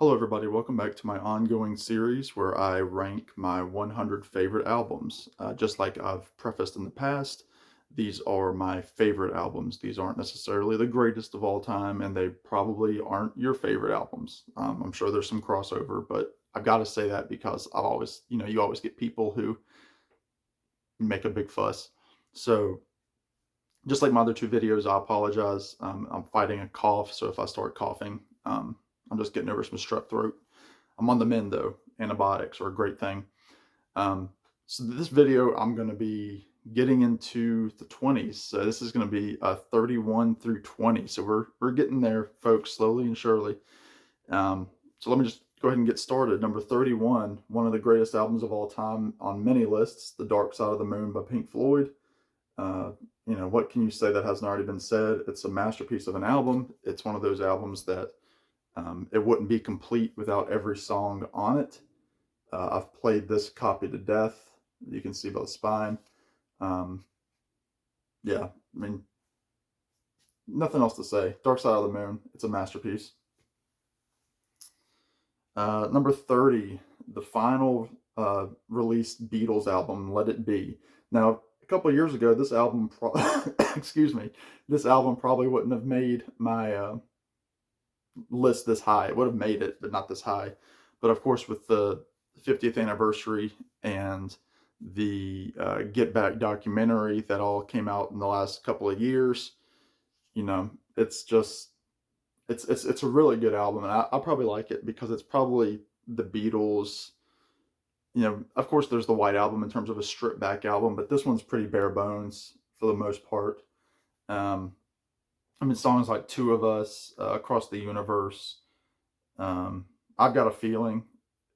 Hello, everybody. Welcome back to my ongoing series where I rank my 100 favorite albums. Just like I've prefaced in the past, these are my favorite albums. These aren't necessarily the greatest of all time, and they probably aren't your favorite albums. I'm sure there's some crossover, but I've got to say that because I've always, you always get people who make a big fuss. So, just like my other two videos, I apologize. I'm fighting a cough, so if I start coughing, I'm just getting over some strep throat. I'm on the mend though. Antibiotics are a great thing. Um, so this video, I'm going to be getting into the 20s. So this is going to be 31 through 20. So we're getting there, folks, slowly and surely. So let me just go ahead and get started. Number 31, one of the greatest albums of all time on many lists, The Dark Side of the Moon by Pink Floyd. Uh, what can you say that hasn't already been said? It's a masterpiece of an album. It's one of those albums that it wouldn't be complete without every song on it. I've played this copy to death. You can see by the spine. Um, yeah, I mean, nothing else to say. Dark Side of the Moon, it's a masterpiece. Number 30, the final released Beatles album, Let It Be. Now, a couple of years ago, this album, excuse me, this album probably wouldn't have made my list this high. It would have made it, but not this high. But of course, with the 50th anniversary and the Get Back documentary that all came out in the last couple of years, it's just it's a really good album, and I probably like it because it's probably the Beatles. Of course, there's the White Album in terms of a stripped back album, but this one's pretty bare bones for the most part. Um, I mean, songs like Two of Us, Across the Universe, I've Got a Feeling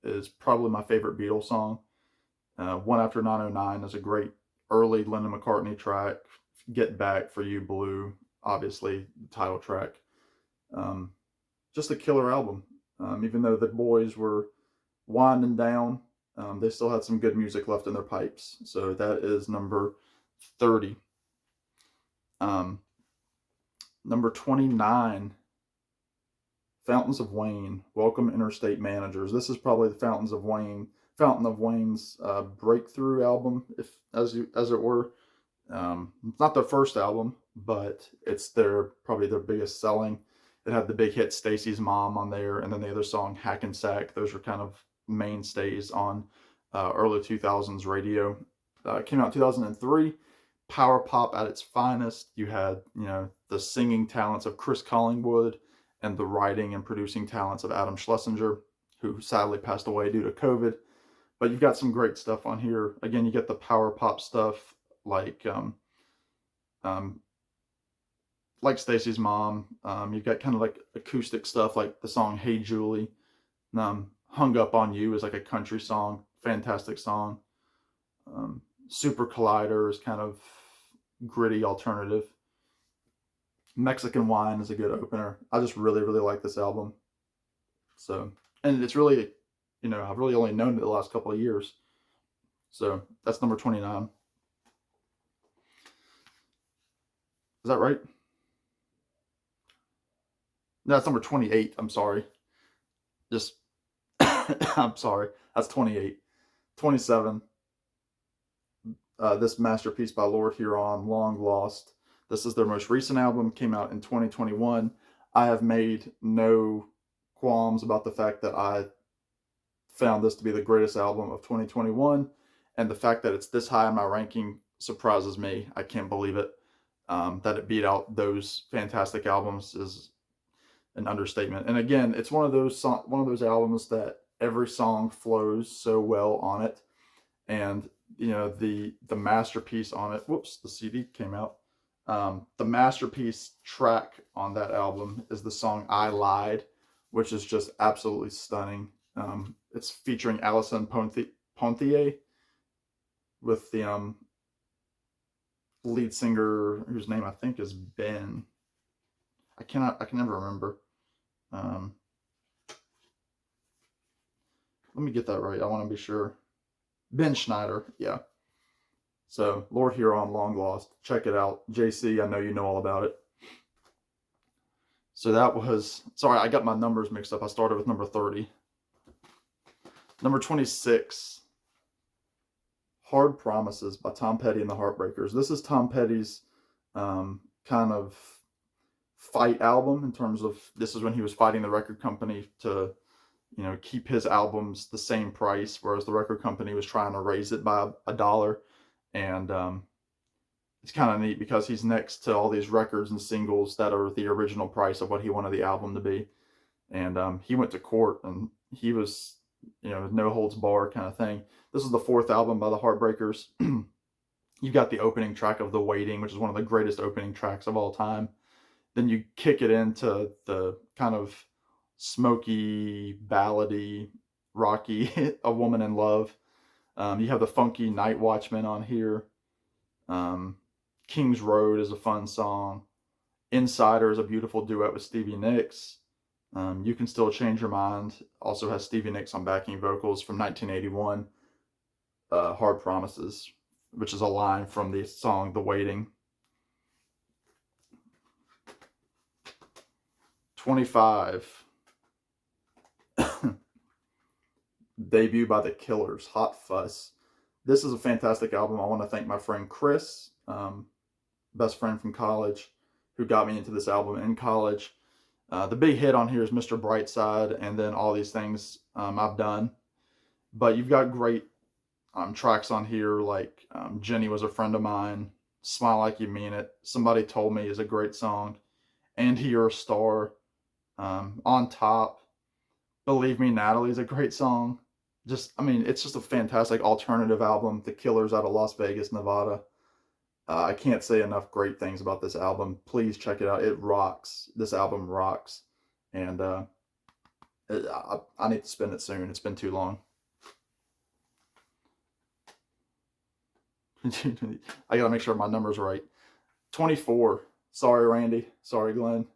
is probably my favorite Beatles song. One After 909 is a great early Lennon McCartney track. Get Back for You Blue, obviously, the title track. Um, just a killer album. Even though the boys were winding down, they still had some good music left in their pipes. So that is number 30. Um, Number 29, Fountains of Wayne, Welcome Interstate Managers. This is probably the Fountain of Wayne's breakthrough album, if as it were. It's not their first album, but it's probably their biggest selling. It had the big hit Stacy's Mom on there, and then the other song Hackensack. Those were kind of mainstays on early 2000s radio. It came out in 2003. Power pop at its finest. You had the singing talents of Chris Collingwood and the writing and producing talents of Adam Schlesinger, who sadly passed away due to COVID. But you've got some great stuff on here. Again, you get the power pop stuff like um, like Stacy's Mom. You've got kind of like acoustic stuff like the song Hey Julie. Hung Up on You is like a country song. Fantastic song. Super Collider is kind of gritty alternative. Mexican Wine is a good opener. I just really, really like this album. So, and it's really, I've really only known it the last couple of years. So that's number 29. Is that right? No, that's number 28. I'm sorry. Just, I'm sorry. That's 28. 27. This masterpiece by Lord Huron, Long Lost. This is their most recent album, came out in 2021. I have made no qualms about the fact that I found this to be the greatest album of 2021, and the fact that it's this high in my ranking surprises me. I can't believe it. That it beat out those fantastic albums is an understatement. And again, it's one of those albums that every song flows so well on it, and the masterpiece on it. Whoops, the CD came out. The masterpiece track on that album is the song "I Lied," which is just absolutely stunning. It's featuring Alison Pontier with the lead singer whose name I think is Ben. I can never remember. Um, Let me get that right. I want to be sure. Ben Schneider, yeah. So Lord Huron, Long Lost. Check it out. JC, I know you know all about it. So that was, sorry, I got my numbers mixed up. I started with number 30. Number 26, Hard Promises by Tom Petty and the Heartbreakers. This is Tom Petty's kind of fight album, in terms of, this is when he was fighting the record company to, keep his albums the same price, whereas the record company was trying to raise it by $1. And it's kind of neat because he's next to all these records and singles that are the original price of what he wanted the album to be. And he went to court, and he was, no holds barred kind of thing. This is the fourth album by the Heartbreakers. You've got the opening track of The Waiting, which is one of the greatest opening tracks of all time. Then you kick it into the kind of smoky, ballady, rocky A Woman in Love. You have the funky Night Watchman on here. King's Road is a fun song. Insider is a beautiful duet with Stevie Nicks. You Can Still Change Your Mind also has Stevie Nicks on backing vocals from 1981. Hard Promises, which is a line from the song The Waiting. 25. Debut by The Killers, Hot Fuss. This is a fantastic album. I want to thank my friend Chris, best friend from college, who got me into this album in college. The big hit on here is Mr. Brightside, and then All These Things I've Done. But you've got great tracks on here, like Jenny Was a Friend of Mine, Smile Like You Mean It, Somebody Told Me is a great song, And You're a Star, On Top, Believe Me, Natalie is a great song. It's just a fantastic alternative album. The Killers out of Las Vegas, Nevada. I can't say enough great things about this album. Please check it out. It rocks. This album rocks. And I need to spin it soon. It's been too long. I gotta make sure my number's right. 24. Sorry, Randy. Sorry, Glenn.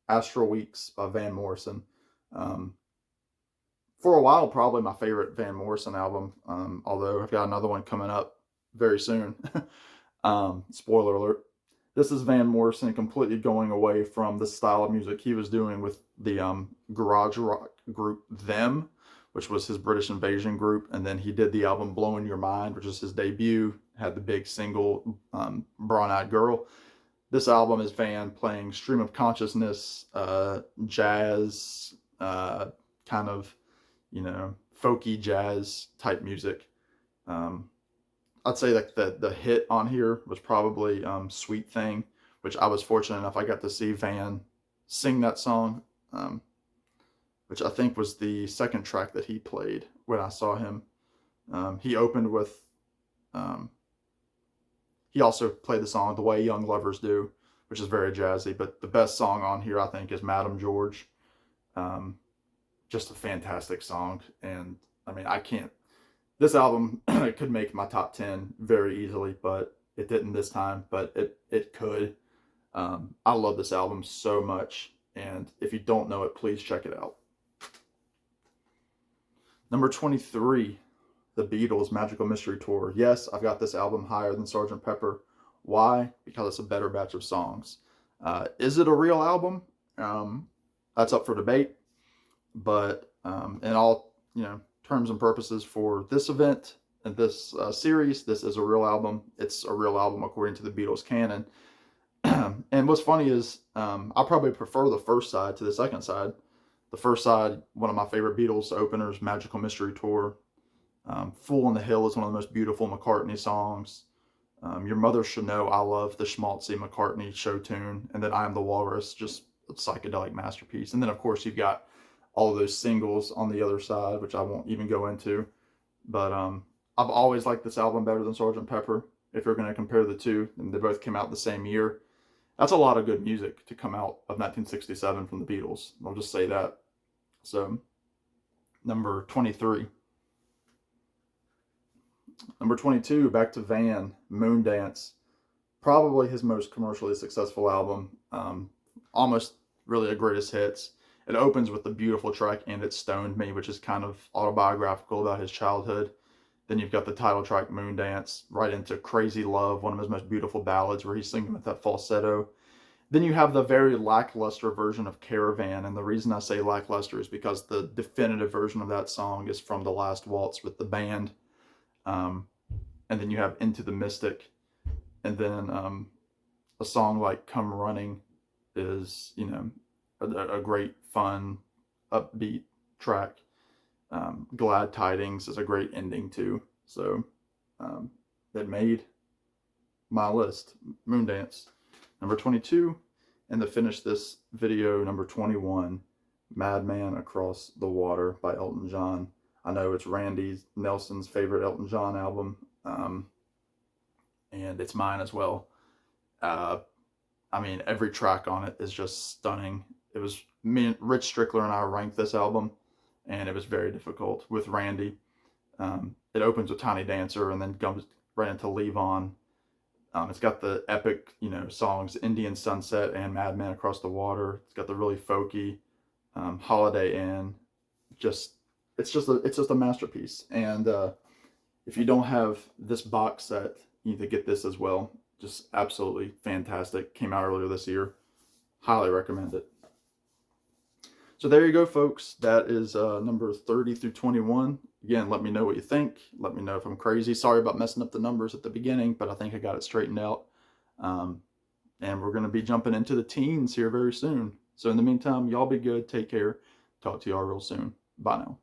Astral Weeks by Van Morrison. For a while, probably my favorite Van Morrison album, although I've got another one coming up very soon. Spoiler alert. This is Van Morrison completely going away from the style of music he was doing with the garage rock group Them, which was his British Invasion group, and then he did the album Blowing Your Mind, which is his debut, had the big single Brown Eyed Girl. This album is Van playing stream of consciousness, jazz, kind of, folky jazz type music. I'd say that the hit on here was probably Sweet Thing, which I was fortunate enough I got to see Van sing that song, which I think was the second track that he played when I saw him. He opened with, he also played the song The Way Young Lovers Do, which is very jazzy, but the best song on here I think is Madam George. Just a fantastic song, and this album could make my top 10 very easily, but it didn't this time, but it could. I love this album so much, and if you don't know it, please check it out. Number 23, The Beatles' Magical Mystery Tour. Yes, I've got this album higher than Sgt. Pepper. Why? Because it's a better batch of songs. Is it a real album? That's up for debate. But in all terms and purposes for this event and this series, this is a real album. It's a real album according to the Beatles canon. And what's funny is I probably prefer the first side to the second side. The first side, one of my favorite Beatles openers, Magical Mystery Tour. Fool on the Hill is one of the most beautiful McCartney songs. Your Mother Should Know, I love the schmaltzy McCartney show tune. And then I Am the Walrus, just a psychedelic masterpiece. And then, of course, you've got all of those singles on the other side, which I won't even go into. But I've always liked this album better than Sgt. Pepper. If you're going to compare the two, and they both came out the same year. That's a lot of good music to come out of 1967 from the Beatles. I'll just say that. So, number 23. Number 22, back to Van, Moondance. Probably his most commercially successful album. Almost really a greatest hits. It opens with the beautiful track And It Stoned Me, which is kind of autobiographical about his childhood. Then you've got the title track Moondance, right into Crazy Love, one of his most beautiful ballads where he's singing with that falsetto. Then you have the very lackluster version of Caravan, and the reason I say lackluster is because the definitive version of that song is from The Last Waltz with the band. And then you have Into the Mystic, and then a song like Come Running is, you know, a great, fun, upbeat track. Glad Tidings is a great ending too. So it made my list. Moondance, number 22. And to finish this video, number 21, Madman Across the Water by Elton John. I know it's Randy Nelson's favorite Elton John album, and it's mine as well. I mean, every track on it is just stunning. It was me, Rich Strickler, and I ranked this album, and it was very difficult with Randy. It opens with Tiny Dancer and then goes right into Leave On. It's got the epic, you know, songs Indian Sunset and Madman Across the Water. It's got the really folky Holiday Inn. It's just a masterpiece. And if you don't have this box set, you need to get this as well. Just absolutely fantastic. Came out earlier this year. Highly recommend it. So there you go, folks. That is number 30 through 21. Again, let me know what you think. Let me know if I'm crazy. Sorry about messing up the numbers at the beginning, but I think I got it straightened out. And we're going to be jumping into the teens here very soon. So in the meantime, y'all be good. Take care. Talk to y'all real soon. Bye now.